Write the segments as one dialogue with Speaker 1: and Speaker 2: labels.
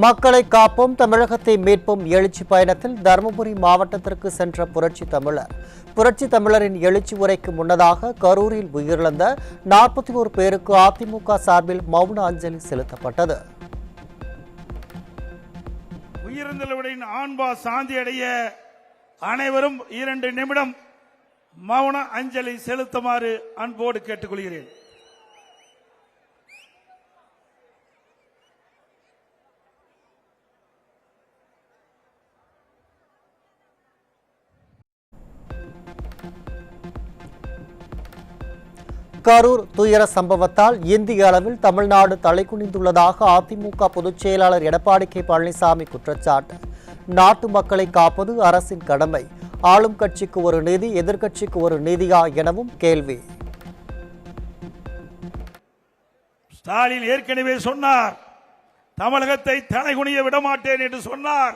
Speaker 1: மக்களை காப்போம் தமிழகத்தை மீட்போம் எழுச்சி பயணத்தில் தருமபுரி மாவட்டத்திற்கு சென்ற புரட்சி தமிழரின் எழுச்சி உரைக்கு முன்னதாக கரூரில் உயிரிழந்த 41 பேருக்கு அதிமுக சார்பில் மௌன அஞ்சலி செலுத்தப்பட்டது.
Speaker 2: உயிரிழந்தவர்களின் ஆன்மா சாந்தி அடைய அனைவரும் 2 நிமிடம் மௌன அஞ்சலி செலுத்துமாறு அன்போடு கேட்டுக்கொள்கிறேன்.
Speaker 1: கரூர் துயர சம்பவத்தால் இந்திய அளவில் தமிழ்நாடு தலைகுனிந்துள்ளதாக அதிமுக பொதுச் செயலாளர் எடப்பாடி கே பழனிசாமி குற்றச்சாட்டு. நாட்டு மக்களை காப்பது அரசின் கடமை. ஆளும் கட்சிக்கு ஒரு நீதி, எதிர்க்கட்சிக்கு ஒரு நீதியா எனவும் கேள்வி.
Speaker 2: ஸ்டாலின் ஏற்கனவே சொன்னார், தமிழகத்தை தலைகுனிய விடமாட்டேன் என்று சொன்னார்.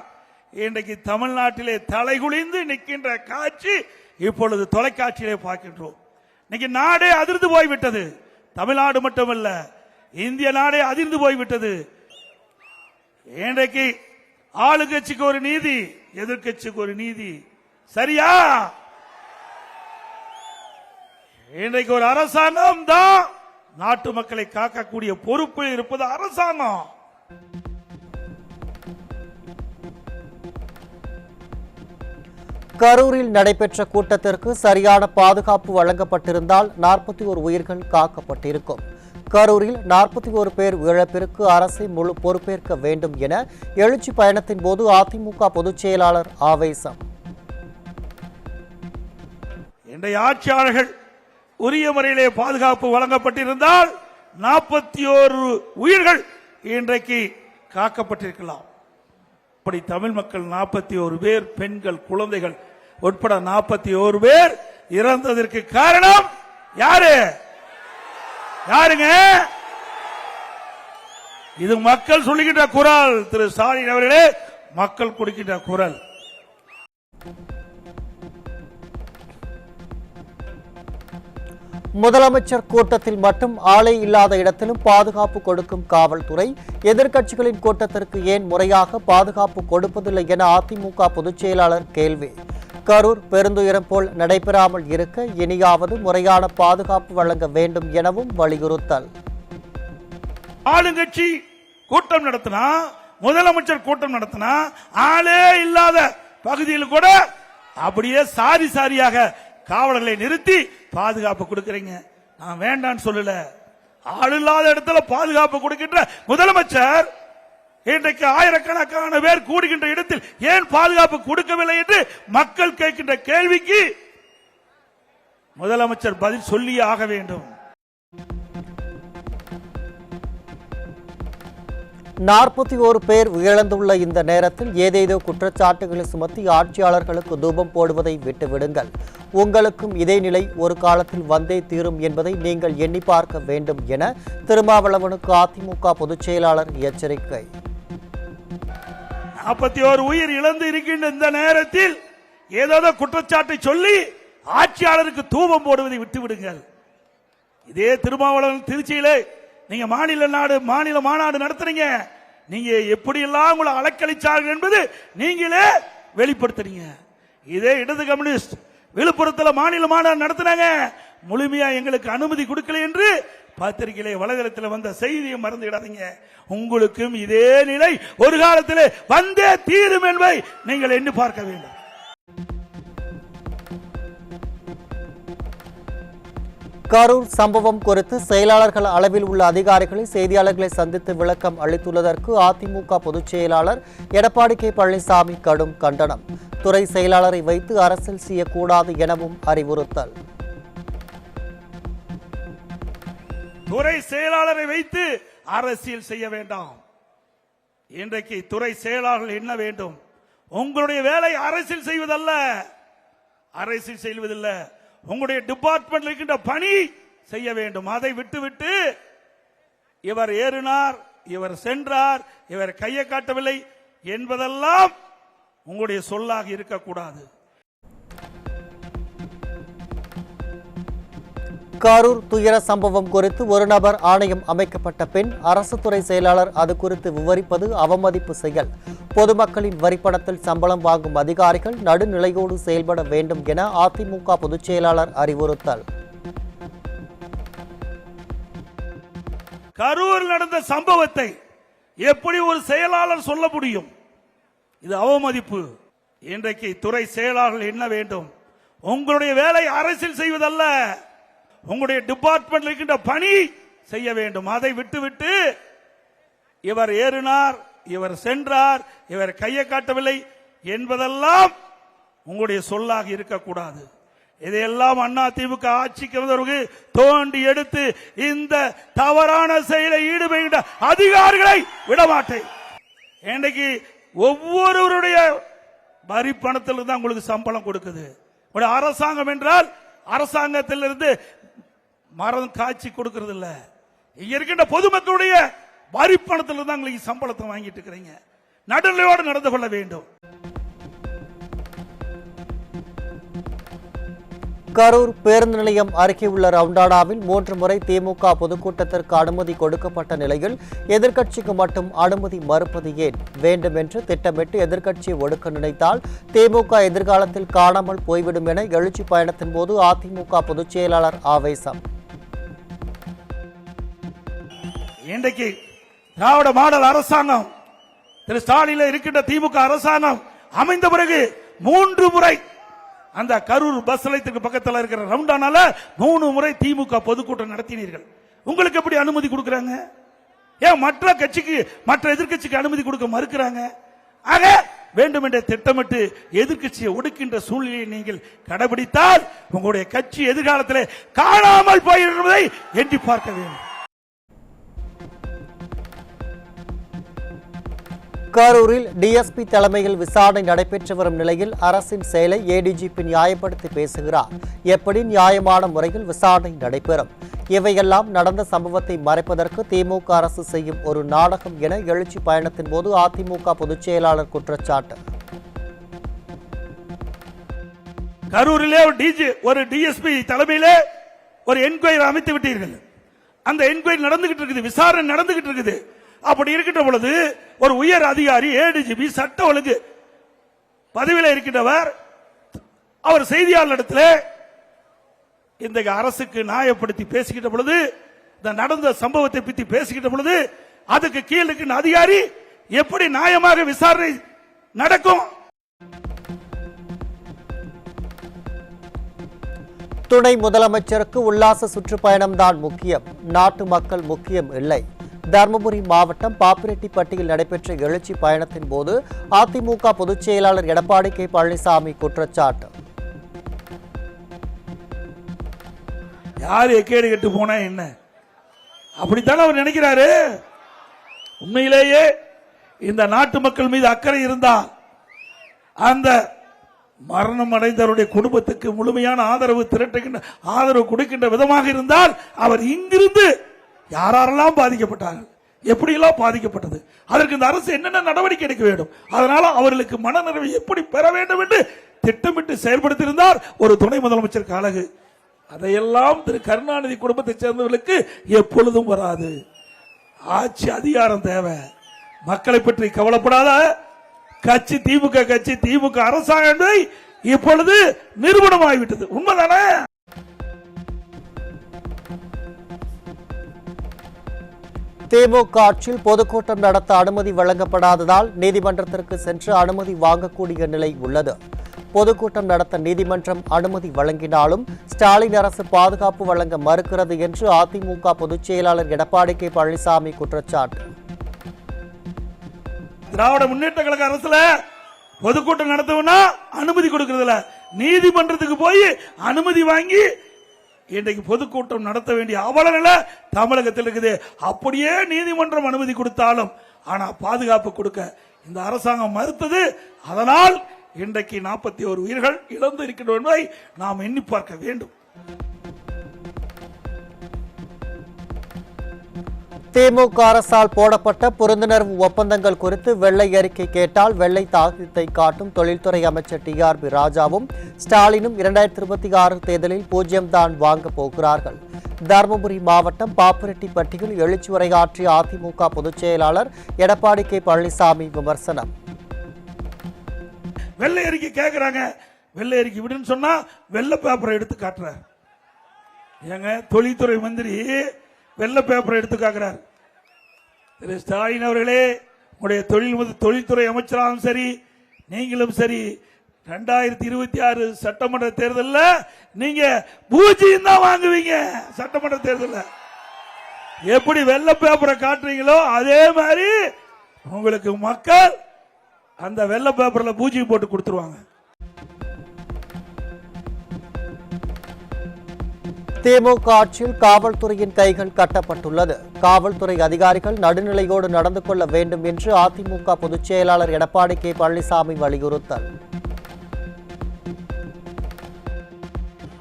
Speaker 2: இன்றைக்கு தமிழ்நாட்டிலே தலைகுனிந்து நிற்கின்ற காட்சி இப்பொழுது தொலைக்காட்சியிலே பார்க்கின்றோம். இன்னைக்கு நாடே அதிர்ந்து போய்விட்டது. தமிழ்நாடு மட்டுமல்ல, இந்திய நாடே அதிர்ந்து போய்விட்டது. இன்றைக்கு ஆளுங்கட்சிக்கு ஒரு நீதி, எதிர்க்கட்சிக்கு ஒரு நீதி, சரியா? இன்றைக்கு ஒரு அரசாங்கம் தான் நாட்டு மக்களை காக்கக்கூடிய பொறுப்பில் இருப்பது அரசாங்கம்.
Speaker 1: கரூரில் நடைபெற்ற கூட்டத்திற்கு சரியான பாதுகாப்பு வழங்கப்பட்டிருந்தால் 41 உயிர்கள் காக்கப்பட்டிருக்கும். கரூரில் 41 பேர் இழப்பிற்கு அரசை முழு பொறுப்பேற்க வேண்டும் என எழுச்சி பயணத்தின் போது அதிமுக பொதுச் செயலாளர் ஆவேசம்.
Speaker 2: இன்றைய ஆட்சியாளர்கள் உரிய முறையிலே பாதுகாப்பு வழங்கப்பட்டிருந்தால் 41 உயிர்கள் இன்றைக்கு காக்கப்பட்டிருக்கலாம். அப்படி தமிழ் மக்கள் 41 பேர், பெண்கள், குழந்தைகள் உட்பட 41 பேர் இறந்ததற்கு காரணம் யாருங்க? இது மக்கள் சொல்லுகின்ற குரல். திரு ஸ்டாலின் அவர்களே, மக்கள் கொடுக்கின்ற குரல்.
Speaker 1: முதலமைச்சர் கூட்டத்தில் மட்டும் ஆளே இல்லாத இடத்திலும் பாதுகாப்பு கொடுக்கும் காவல்துறை, எதிர்க்கட்சிகளின் கூட்டத்திற்கு ஏன் முறையாக பாதுகாப்பு கொடுப்பதில்லை என அதிமுக பொதுச் செயலாளர் கேள்வி. கரூர் பெருந்துயரம் போல் நடைபெறாமல் இருக்க இனியாவது முறையான பாதுகாப்பு வழங்க வேண்டும் எனவும் வலியுறுத்தல்.
Speaker 2: ஆளுங்கட்சி கூட்டம் நடத்தினா, முதலமைச்சர் கூட்டம் நடத்தினா, ஆளே இல்லாத பகுதியில் கூட அப்படியே சாரி சாரியாக காவலர்களை நிறுத்தி பாதுகாப்பு கொடுக்கிறீங்க. நான் வேண்டான்னு சொல்லல. ஆள் இல்லாத இடத்துல பாதுகாப்பு கொடுக்கின்ற முதலமைச்சர் இன்றைக்கு ஆயிரக்கணக்கான பேர் கூடுகின்ற இடத்தில் ஏன் பாதுகாப்பு கொடுக்கவில்லை என்று மக்கள் கேட்கின்ற கேள்விக்கு முதலமைச்சர் பதில் சொல்லியே ஆக வேண்டும்.
Speaker 1: 41 பேர் உயிரிழந்துள்ள இந்த நேரத்தில் ஏதேதோ குற்றச்சாட்டுகளை சுமத்தி ஆட்சியாளர்களுக்கு தூபம் போடுவதை விட்டுவிடுங்கள். உங்களுக்கும் இதே நிலை ஒரு காலத்தில் வந்தே தீரும் என்பதை நீங்கள் எண்ணி பார்க்க வேண்டும் என திருமாவளவனுக்கு அதிமுக பொதுச் செயலாளர் எச்சரிக்கை.
Speaker 2: 41 உயிர் இழந்து இருக்கின்ற இந்த நேரத்தில் ஏதோ குற்றச்சாட்டை சொல்லி ஆட்சியாளருக்கு தூபம் போடுவதை விட்டுவிடுங்கள். இதே திருமாவளவன் திருச்சியிலே நீங்க மாநில மாநாடு நடத்துறீங்க. நீங்க எப்படி எல்லாம் உங்களை அலக்களிச்சார்கள் என்பது நீங்களே வெளிப்படுத்துறீங்க. இதே இடது கம்யூனிஸ்ட் விழுப்புரத்தில் மாநில மாநாடு நடத்தினாங்க. முழுமையா எங்களுக்கு அனுமதி கொடுக்கல என்று பத்திரிகையிலே வலைதளத்தில் வந்த செய்தியை மறந்துவிடாதீங்க. உங்களுக்கும் இதே நிலை ஒரு காலத்தில் வந்தே தீரும் என்பதை நீங்கள் எண்ணி பார்க்க வேண்டும்.
Speaker 1: கரூர் சம்பவம் குறித்து செயலாளர்கள் அளவில் உள்ள அதிகாரிகளை செய்தியாளர்களை சந்தித்து விளக்கம் அளித்துள்ளதற்கு அதிமுக பொதுச் செயலாளர் எடப்பாடி கே பழனிசாமி கடும் கண்டனம். துறை செயலாளரை வைத்து அரசியல் செய்யக்கூடாது எனவும் அறிவுறுத்தல்.
Speaker 2: துறை செயலாளரை வைத்து அரசியல் செய்ய வேண்டாம். இன்றைக்கு துறை செயலாளர்கள் என்ன வேண்டும்? உங்களுடைய வேலை அரசியல் செய்வதல்ல, அரசியல் செய்வதில்ல. உங்களுடைய டிபார்ட்மெண்ட் இருக்கின்ற பணி செய்ய வேண்டும். அதை விட்டுவிட்டு இவர் ஏறினார், இவர் சென்றார், இவர் கையை காட்டவில்லை என்பதெல்லாம் உங்களுடைய சொல்லாக இருக்கக்கூடாது.
Speaker 1: கரூர் துயர சம்பவம் குறித்து ஒரு நபர் ஆணையம் அமைக்கப்பட்ட பின் அரசு துறை செயலாளர் அது குறித்து விவரிப்பது அவமதிப்பு செயல். பொதுமக்களின் வரிப்பணத்தில் சம்பளம் வாங்கும் அதிகாரிகள் நடுநிலையோடு செயல்பட வேண்டும் என அதிமுக பொதுச் செயலாளர் அறிவுறுத்தல்.
Speaker 2: கரூர் நடந்த சம்பவத்தை எப்படி ஒரு செயலாளர் சொல்ல முடியும்? இது அவமதிப்பு. இன்றைக்கு துறை செயலாளர்கள் என்ன வேண்டும்? உங்களுடைய வேலை அரசியல் செய்வதல்ல, உங்களுடைய டிபார்ட்மெண்ட் இருக்கின்ற பணி செய்ய வேண்டும். அதை விட்டுவிட்டு இவர் ஏறினார், இவர் சென்றார், இவர் கையை காட்டவில்லை என்பதெல்லாம் உங்களுடைய சொல்லாக இருக்கக்கூடாது. இதையெல்லாம் அதிமுக ஆட்சிக்கு வந்தவருக்கு தோண்டி எடுத்து இந்த தவறான செயலை ஈடுபடுகின்ற அதிகாரிகளை விடமாட்டேன். இன்றைக்கு ஒவ்வொருவருடைய வரி பணத்தில் தான் உங்களுக்கு சம்பளம் கொடுக்குது. அரசாங்கம் என்றால் அரசாங்கத்திலிருந்து மரம் காட்சி கொடுக்கிறது இல்ல, இங்க இருக்கின்ற பொதுமக்களுடைய வரி பணத்தில் தான் உங்களுக்கு சம்பளத்தை வாங்கிட்டு இருக்கிறீங்க. நடுநிலையோடு நடந்து கொள்ள வேண்டும்.
Speaker 1: கரூர் பேருந்து நிலையம் அருகே உள்ள ரவுண்டானாவில் 3 முறை திமுக பொதுக்கூட்டத்திற்கு அனுமதி கொடுக்கப்பட்ட நிலையில் எதிர்க்கட்சிக்கு மட்டும் அனுமதி மறுப்பது ஏன்? வேண்டும் என்று திட்டமிட்டு எதிர்க்கட்சியை ஒடுக்க நினைத்தால் திமுக எதிர்காலத்தில் காணாமல் போய்விடும் என எழுச்சி பயணத்தின் போது அதிமுக பொதுச் செயலாளர் ஆவேசம்.
Speaker 2: இன்றைக்கு திராவிட மாடல் அரசாங்கம் திரு ஸ்டாலின் இருக்கின்ற திமுக அரசாங்கம் அமைந்த பிறகு 3 முறை அந்த கரூர் பஸ் நிலையத்துக்கு பக்கத்தில் இருக்கிற ரவுண்டானால 3 முறை திமுக பொதுக்கூட்டம் நடத்தினீர்கள். உங்களுக்கு எப்படி அனுமதி கொடுக்கறாங்க? ஏன் மற்ற கட்சிக்கு, மற்ற எதிர்க்கட்சிக்கு அனுமதி கொடுக்க மறுக்கிறாங்க? ஆக வேண்டும் என்ற திட்டமிட்டு எதிர்க்கட்சியை ஒடுக்கின்ற சூழ்நிலையை நீங்கள் கடைபிடித்தால் உங்களுடைய கட்சி எதிர்காலத்தில் காணாமல் போயிருப்பதை எண்ணி பார்க்க வேண்டும்.
Speaker 1: கரூரில் டிஎஸ்பி தலைமையில் விசாரணை நடைபெற்று வரும் நிலையில் அரசின் செயலை ஏடிஜிபி நியாயப்படுத்தி பேசுகிறார். எப்படி நியாயமான முறையில் விசாரணை நடைபெறும்? இவையெல்லாம் நடந்த சம்பவத்தை மறைப்பதற்கு திமுக அரசு செய்யும் ஒரு நாடகம் என எழுச்சி பயணத்தின் போது அதிமுக பொதுச் செயலாளர் குற்றச்சாட்டு.
Speaker 2: கரூரிலே ஒரு டிஎஸ்பி தலைமையிலே ஒரு என்கொயரி அமைத்து விட்டீர்கள். அந்த என்கொயரி நடந்துகிட்டு இருக்குது, விசாரணை நடந்துகிட்டு இருக்குது. அப்படி இருக்கின்ற பொழுது ஒரு உயர் அதிகாரி ஏடிஜிபி சட்ட ஒழுங்கு பதவியில் இருக்கின்றவர் அவர் செய்தியாளரிடத்தில் இந்த அரசுக்கு நியாயப்படுத்தி பேசுகின்ற பொழுது, இந்த நடந்த சம்பவத்தை பற்றி பேசுகின்ற பொழுது அதுக்கு கீழ் இருக்கின்ற அதிகாரி எப்படி நியாயமாக விசாரணை நடக்கும்?
Speaker 1: துணை முதலமைச்சருக்கு உல்லாச சுற்றுப்பயணம் தான் முக்கியம், நாட்டு மக்கள் முக்கியம் இல்லை. தருமபுரி மாவட்டம் பாப்பிரெட்டிப்பட்டியில் நடைபெற்ற எழுச்சி பயணத்தின் போது அதிமுக பொதுச் செயலாளர் எடப்பாடி கே பழனிசாமி குற்றச்சாட்டு.
Speaker 2: யார் எக்கேடு கெட்டு போனா என்ன, அப்படித்தான் அவர் நினைக்கிறாரு. உண்மையிலேயே இந்த நாட்டு மக்கள் மீது அக்கறை இருந்தா அந்த மரணம் அடைந்தவருடைய குடும்பத்துக்கு முழுமையான ஆதரவு திரட்டுகின்ற, ஆதரவு கொடுக்கின்ற விதமாக இருந்தால் அவர் இங்கிருந்து யாரெல்லாம் பாதிக்கப்பட்டார்கள், எப்படியெல்லாம் பாதிக்கப்பட்டது, அதற்கு இந்த அரசு என்னென்ன நடவடிக்கை எடுக்க வேண்டும், அதனால அவர்களுக்கு மனநிறைவை எப்படி பெற வேண்டும் என்று திட்டமிட்டு செயல்படுத்தியிருந்தார் ஒரு துணை முதலமைச்சருக்கு அழகு. அதையெல்லாம் திரு கருணாநிதி குடும்பத்தை சேர்ந்தவர்களுக்கு எப்பொழுதும் வராது. ஆட்சி அதிகாரம் தேவை, மக்களை பற்றி கவலைப்படாத கட்சி திமுக கட்சி, திமுக அரசாங்கம் இப்பொழுது நிரூபணமாகிவிட்டது. உண்மைதானே?
Speaker 1: திமுக ஆட்சியில் பொதுக்கூட்டம் நடத்த அனுமதி வழங்கப்படாததால் நீதிமன்றத்திற்கு சென்று அனுமதி வாங்கக்கூடிய நிலை உள்ளது. பொதுக்கூட்டம் நடத்த நீதிமன்றம் அனுமதி வழங்கினாலும் ஸ்டாலின் அரசு பாதுகாப்பு வழங்க மறுக்கிறது என்று அதிமுக பொதுச் செயலாளர் எடப்பாடி கே பழனிசாமி குற்றச்சாட்டு.
Speaker 2: திராவிட முன்னேற்ற கழக அரசுல பொதுக்கூட்டம் நடத்தவும்னா அனுமதி கொடுக்கறதுல, நீதிமன்றத்துக்கு போய் அனுமதி வாங்கி இன்றைக்கு பொதுக்கூட்டம் நடத்த வேண்டிய அவலநிலை தமிழகத்தில் இருக்குது. அப்படியே நீதிமன்றம் அனுமதி கொடுத்தாலும் ஆனா பாதுகாப்பு கொடுக்க இந்த அரசாங்கம் மறுத்தது. அதனால் இன்றைக்கு 41 உயிர்கள் இழந்து இருக்கின்றன என்பதை நாம் எண்ணி பார்க்க வேண்டும்.
Speaker 1: திமுக அரசால் போடப்பட்ட புரிந்துணர்வு ஒப்பந்தங்கள் குறித்து வெள்ளை அறிக்கை கேட்டால் வெள்ளை தாக்கத்தை காட்டும் தொழில்துறை அமைச்சர் டிஆர்பி ராஜாவும் ஸ்டாலினும் 2026 தேர்தலில் 0 தான் வாங்க போகிறார்கள். தருமபுரி மாவட்டம் பாப்பிரெட்டிப்பட்டியில் எழுச்சி உரையாற்றிய அதிமுக பொதுச் செயலாளர் எடப்பாடி கே பழனிசாமி விமர்சனம்.
Speaker 2: வெள்ளை அறிக்கை கேட்கிறாங்க, வெள்ளை அறிக்கை விடுன்னு சொன்னா வெள்ளை பேப்பரை எடுத்து காட்டுறார். ஏங்க தொழில்துறை மந்திரி வெள்ளை பேப்பரை எடுத்து காட்டுறார். திரு ஸ்டாலின் அவர்களே, உங்களுடைய தொழில்துறை அமைச்சராகவும் சரி, நீங்களும் சரி, 2026 சட்டமன்ற தேர்தலில் நீங்க பூஜ்ஜியம் தான் வாங்குவீங்க. சட்டமன்ற தேர்தலில் எப்படி வெள்ளை பேப்பரை காட்டுறீங்களோ அதே மாதிரி உங்களுக்கு மக்கள் அந்த வெள்ளை பேப்பர்ல பூஜ்ஜியம் போட்டு கொடுத்துருவாங்க.
Speaker 1: திமுக ஆட்சியில் காவல்துறையின் கைகள் கட்டப்பட்டுள்ளது. காவல்துறை அதிகாரிகள் நடுநிலையோடு நடந்து கொள்ள வேண்டும் என்று அதிமுக பொதுச் செயலாளர் எடப்பாடி கே பழனிசாமி வலியுறுத்தல்.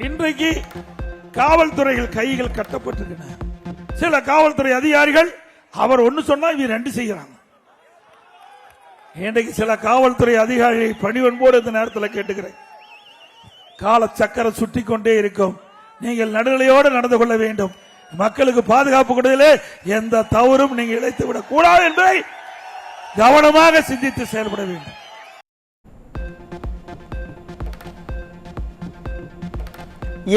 Speaker 2: இன்றைக்கு காவல்துறைகள் கைகள் கட்டப்பட்டிருக்கின்றன. சில காவல்துறை அதிகாரிகள் அவர் ஒன்னு சொன்னா இவங்க ரெண்டு செய்யறாங்க. இன்றைக்கு சில காவல்துறை அதிகாரிகளை பணிவன்போடு இந்த நேரத்தில் கேட்டுக்கிறேன். கால சக்கரம் சுற்றி கொண்டே இருக்கும். நீங்கள் நடுநிலையோடு நடந்து கொள்ள வேண்டும். மக்களுக்கு பாதுகாப்பு கொடுவதிலே எந்த தவறும் நீங்கள் இழைத்து விடக் கூடாது என்பதை கவனமாக சிந்தித்து செயல்பட வேண்டும்.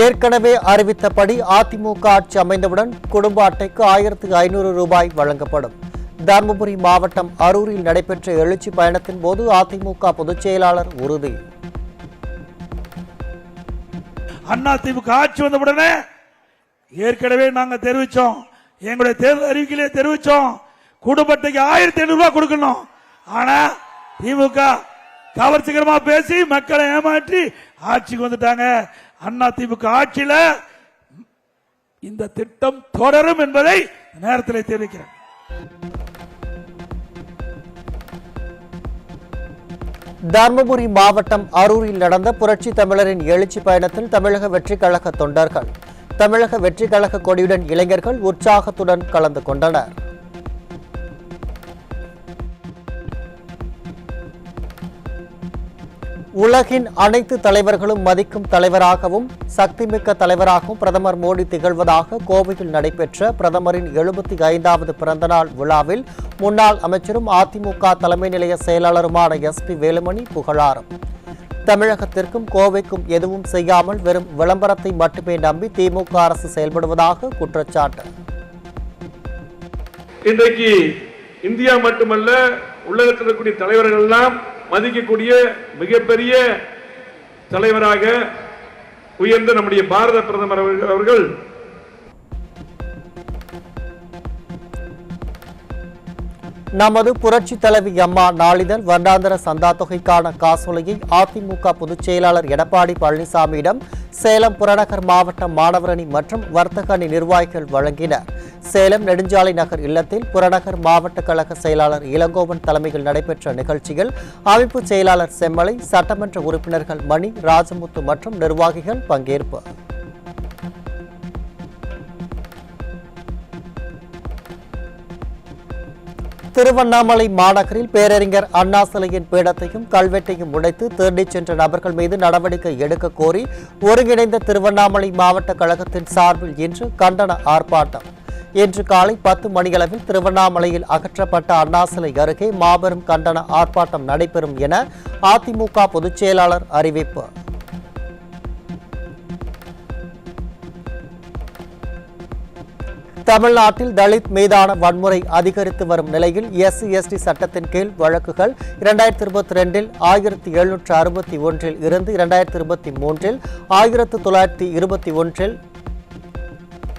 Speaker 1: ஏற்கனவே அறிவித்தபடி அதிமுக ஆட்சி அமைந்தவுடன் குடும்ப அட்டைக்கு 1500 ரூபாய் வழங்கப்படும். தருமபுரி மாவட்டம் அரூரில் நடைபெற்ற எழுச்சி பயணத்தின் போது அதிமுக பொதுச் செயலாளர் உறுதி.
Speaker 2: அதிமுக ஆட்சி வந்தவுடனே ஏற்கனவே நாங்க தெரிவிச்சோம், எங்களுடைய தேர்தல் அறிவிக்கையிலே தெரிவிச்சோம், குடும்ப அட்டைக்கு 1500 ரூபாய் கொடுக்கணும். ஆனா திமுக கவர்ச்சிகரமா பேசி மக்களை ஏமாற்றி ஆட்சிக்கு வந்துட்டாங்க. அதிமுக ஆட்சியில இந்த திட்டம் தொடரும் என்பதை நேரத்தில் தெரிவிக்கிறேன்.
Speaker 1: தருமபுரி மாவட்டம் அரூரில் நடந்த புரட்சி தமிழரின் எழுச்சி பயணத்தில் தமிழக வெற்றிக் கழக தொண்டர்கள், தமிழக வெற்றிக் கழக கொடியுடன் இளைஞர்கள் உற்சாகத்துடன் கலந்து கொண்டனர். உலகின் அனைத்து தலைவர்களும் மதிக்கும் தலைவராகவும் சக்திமிக்க தலைவராகவும் பிரதமர் மோடி திகழ்வதாக கோவையில் நடைபெற்ற பிரதமரின் 75வது பிறந்தநாள் விழாவில் முன்னாள் அமைச்சரும் அதிமுக தலைமை நிலைய செயலாளருமான SP வேலுமணி புகழாரம். தமிழகத்திற்கும் கோவைக்கும் எதுவும் செய்யாமல் வெறும் விளம்பரத்தை மட்டுமே நம்பி திமுக அரசு செயல்படுவதாக குற்றச்சாட்டு.
Speaker 3: இன்றைக்கு இந்தியா மட்டுமல்ல, உலகத்தில் இருக்கக்கூடிய தலைவர்கள் எல்லாம் மதிக்கக்கூடிய மிகப்பெரிய தலைவராக உயர்ந்த நம்முடைய பாரத பிரதமர் அவர்கள்
Speaker 1: நமது புரட்சி தலைவி அம்மா நாளிதழ் வருடாந்திர சந்தா தொகைக்கான காசோலையை அதிமுக பொதுச் செயலாளர் எடப்பாடி பழனிசாமியிடம் சேலம் புறநகர் மாவட்ட மாணவரணி மற்றும் வர்த்தக அணி நிர்வாகிகள் வழங்கினர். சேலம் நெடுஞ்சாலை நகர் இல்லத்தில் புறநகர் மாவட்ட கழக செயலாளர் இளங்கோவன் தலைமையில் நடைபெற்ற நிகழ்ச்சியில் அமைப்பு செயலாளர் செம்மலை, சட்டமன்ற உறுப்பினர்கள் மணி, ராஜமுத்து மற்றும் நிர்வாகிகள் பங்கேற்பு. திருவண்ணாமலை மாநகரில் பேரறிஞர் அண்ணா சிலையின் பீடத்தையும் கல்வெட்டையும் உடைத்து திருடிச் சென்ற நபர்கள் மீது நடவடிக்கை எடுக்க கோரி ஒருங்கிணைந்த திருவண்ணாமலை மாவட்ட கழகத்தின் சார்பில் இன்று கண்டன ஆர்ப்பாட்டம். இன்று காலை 10 மணியளவில் திருவண்ணாமலையில் அகற்றப்பட்ட அண்ணா சிலை அருகே மாபெரும் கண்டன ஆர்ப்பாட்டம் நடைபெறும் என அதிமுக பொதுச் செயலாளர் அறிவிப்பு. தமிழ்நாட்டில் தலித் மீதான வன்முறை அதிகரித்து வரும் நிலையில் SC/ST சட்டத்தின் கீழ் வழக்குகள் 2022இல் 1761 இருந்து 2023இல் 1921இல்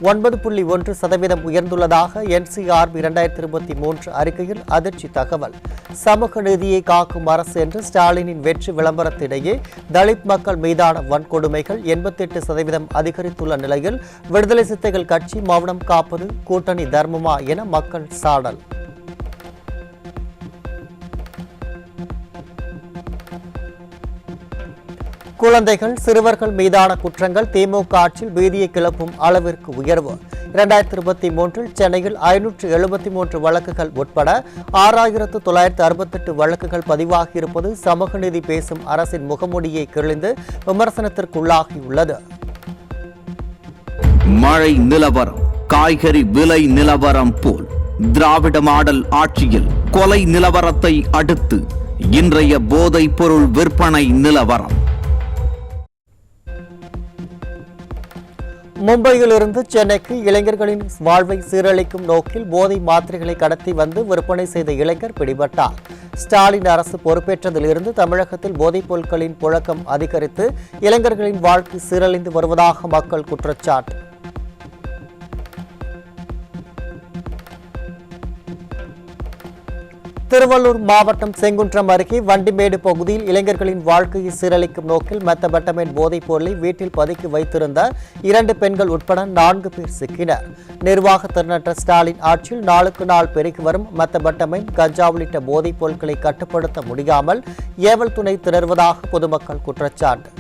Speaker 1: 9.1% உயர்ந்துள்ளதாக NCRB 2023 அறிக்கையில் அதிர்ச்சி தகவல். சமூக நீதியை காக்கும் அரசு என்று ஸ்டாலினின் வெற்றி விளம்பரத்திடையே தலித் மக்கள் மீதான வன்கொடுமைகள் 88% அதிகரித்துள்ள நிலையில் விடுதலை சிறுத்தைகள் கட்சி மௌனம் காப்பது கூட்டணி தர்மமா என மக்கள் சாடல். குழந்தைகள், சிறுவர்கள் மீதான குற்றங்கள் திமுக ஆட்சியில் பீதியை கிளப்பும் அளவிற்கு உயர்வு. 2023இல் சென்னையில் 573 வழக்குகள் உட்பட 6968 வழக்குகள் பதிவாகியிருப்பது சமூக நீதி பேசும் அரசின் முகமூடியை கிழிந்து விமர்சனத்திற்குள்ளாகியுள்ளது.
Speaker 4: மழை நிலவரம், காய்கறி விலை நிலவரம் போல் திராவிட மாடல் ஆட்சியில் கொலை நிலவரத்தை அடுத்து இன்றைய போதைப் பொருள் விற்பனை நிலவரம்.
Speaker 1: மும்பையிலிருந்து சென்னைக்கு இளைஞர்களின் வாழ்வை சீரழிக்கும் நோக்கில் போதை மாத்திரைகளை கடத்தி வந்து விற்பனை செய்த இளைஞர் பிடிபட்டார். ஸ்டாலின் அரசு பொறுப்பேற்றதிலிருந்து தமிழகத்தில் போதைப் பொருட்களின் புழக்கம் அதிகரித்து இளைஞர்களின் வாழ்க்கை சீரழிந்து வருவதாக மக்கள் குற்றச்சாட்டு. திருவள்ளூர் மாவட்டம் செங்குன்றம் அருகே வண்டிமேடு பகுதியில் இளைஞர்களின் வாழ்க்கையை சீரழிக்கும் நோக்கில் மெத்தபெட்டமைன் போதைப் பொருளை வீட்டில் பதுக்கி வைத்திருந்த 2 பெண்கள் உட்பட 4 பேர் சிக்கினர். நிர்வாக திறனற்ற ஸ்டாலின் ஆட்சியில் நாளுக்கு நாள் பெருகி வரும் மெத்தபெட்டமைன், கஞ்சா உள்ளிட்ட போதைப் பொருட்களை கட்டுப்படுத்த முடியாமல் ஏவல் துணை திணறுவதாக பொதுமக்கள் குற்றச்சாட்டு.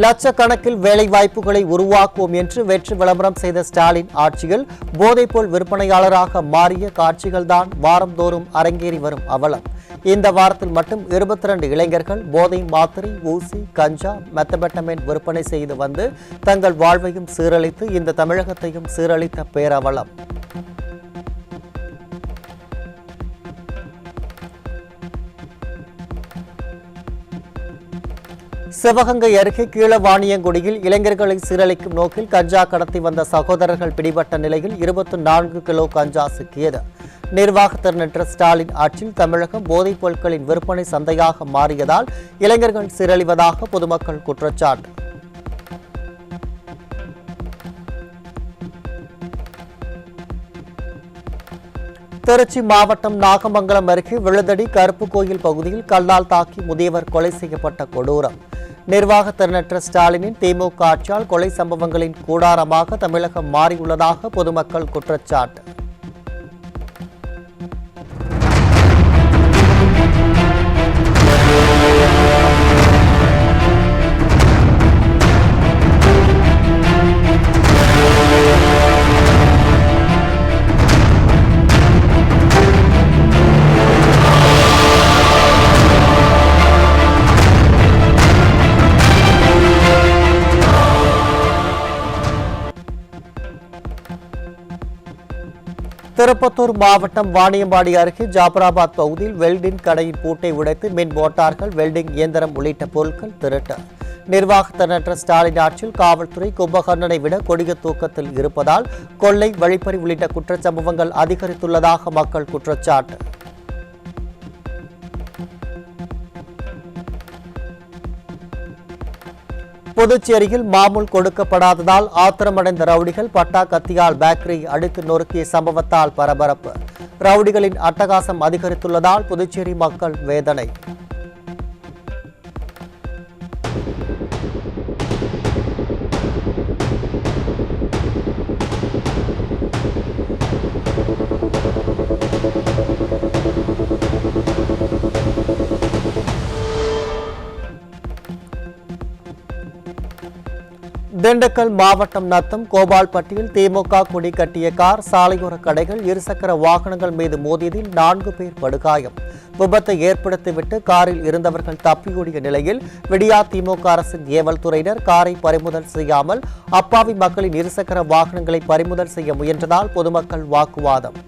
Speaker 1: லட்சக்கணக்கில் வேலை வாய்ப்புகளை உருவாக்குவோம் என்று வெற்றி விளம்பரம் செய்த ஸ்டாலின் ஆட்சியில் போதைப்பொருள் விற்பனையாளராக மாறிய காட்சிகள்தான் வாரந்தோறும் அரங்கேறி வரும் அவலம். இந்த வாரத்தில் மட்டும் 22 இளைஞர்கள் போதை மாத்திரை, ஊசி, கஞ்சா, மெத்தபெட்டமைன் விற்பனை செய்து வந்து தங்கள் வாழ்வையும் சீரழித்து இந்த தமிழகத்தையும் சீரழித்த பேரவலம். சிவகங்கை அருகே கீழவாணியங்குடியில் இளைஞர்களை சீரழிக்கும் நோக்கில் கஞ்சா கடத்தி வந்த சகோதரர்கள் பிடிபட்ட நிலையில் 24 கிலோ கஞ்சா சிக்கியது. நிர்வாக திறனற்ற ஸ்டாலின் ஆட்சியில் தமிழகம் போதைப் பொருட்களின் விற்பனை சந்தையாக மாறியதால் இளைஞர்கள் சீரழிவதாக பொதுமக்கள் குற்றச்சாட்டு. திருச்சி மாவட்டம் நாகமங்கலம் அருகே விழுதடி கருப்பு கோயில் பகுதியில் கல்லால் தாக்கி முதியவர் கொலை செய்யப்பட்ட கொடூரம். நிர்வாக திறனற்ற ஸ்டாலினின் திமுக ஆட்சியால் கொலை சம்பவங்களின் கூடாரமாக தமிழகம் மாறியுள்ளதாக பொதுமக்கள் குற்றச்சாட்டு. திருப்பத்தூர் மாவட்டம் வாணியம்பாடி அருகே ஜாபராபாத் பகுதியில் வெல்டிங் கடையின் பூட்டை உடைத்து மின் மோட்டார்கள், வெல்டிங் இயந்திரம் உள்ளிட்ட பொருட்கள் திருட்டு. நிர்வாக திறனற்ற ஸ்டாலின் ஆட்சியில் காவல்துறை கும்பகர்ணனை விட கொடிய தூக்கத்தில் இருப்பதால் கொள்ளை, வழிப்பறி உள்ளிட்ட குற்றச்சம்பவங்கள் அதிகரித்துள்ளதாக மக்கள் குற்றச்சாட்டு. புதுச்சேரியில் மாமூல் கொடுக்கப்படாததால் ஆத்திரமடைந்த ரவுடிகள் பட்டா கத்தியால் பேக்கரியை அடித்து நொறுக்கிய சம்பவத்தால் பரபரப்பு. ரவுடிகளின் அட்டகாசம் அதிகரித்துள்ளதால் புதுச்சேரி மக்கள் வேதனை. திண்டுக்கல் மாவட்டம் நத்தம் கோபால்பட்டியில் திமுக கொடி கட்டிய கார், சாலையோர கடைகள், இருசக்கர வாகனங்கள் மீது மோதியதில் 4 பேர் படுகாயம். விபத்தை ஏற்படுத்திவிட்டு காரில் இருந்தவர்கள் தப்பியோடிய நிலையில் விடியா திமுக அரசின் ஏவல் துறையினர் காரை பறிமுதல் செய்யாமல் அப்பாவி மக்களின் இருசக்கர வாகனங்களை பறிமுதல் செய்ய முயன்றதால் பொதுமக்கள் வாக்குவாதம்.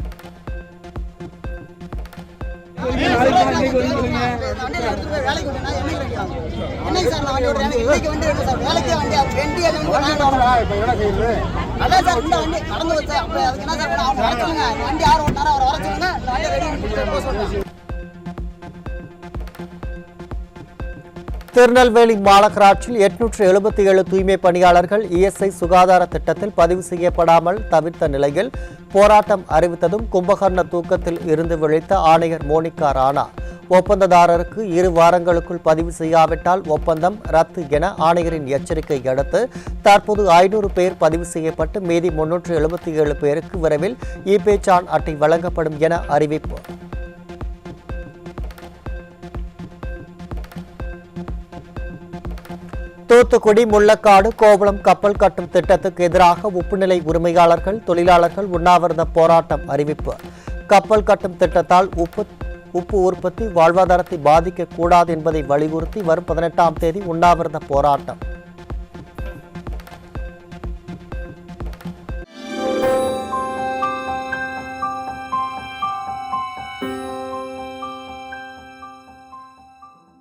Speaker 1: திருநெல்வேலி மாநகராட்சியில் 877 தூய்மை பணியாளர்கள் இஎஸ்ஐ சுகாதார திட்டத்தில் பதிவு செய்யப்படாமல் தவிர்த்த நிலையில் போராட்டம் அறிவித்ததும் கும்பகர்ண தூக்கத்தில் இருந்து விழித்த ஆணையர் மோனிகா ராணா. ஒப்பந்ததாரருக்கு 2 வாரங்களுக்குள் பதிவு செய்யாவிட்டால் ஒப்பந்தம் ரத்து என ஆணையரின் எச்சரிக்கை அடுத்து தற்போது 500 பேர் பதிவு செய்யப்பட்டு மீதி 377 பேருக்கு விரைவில் இ-பேச்சான் அட்டை வழங்கப்படும் என அறிவிப்பு. தூத்துக்குடி முள்ளக்காடு கோவளம் கப்பல் கட்டும் திட்டத்துக்கு எதிராக உப்புநிலை உரிமையாளர்கள், தொழிலாளர்கள் உண்ணாவிரத போராட்டம் அறிவிப்பு. கப்பல் கட்டும் திட்டத்தால் உப்பு உற்பத்தி வாழ்வாதாரத்தை பாதிக்கக்கூடாது என்பதை வலியுறுத்தி வரும் 18ஆம் தேதி உண்ணாவிரத போராட்டம்.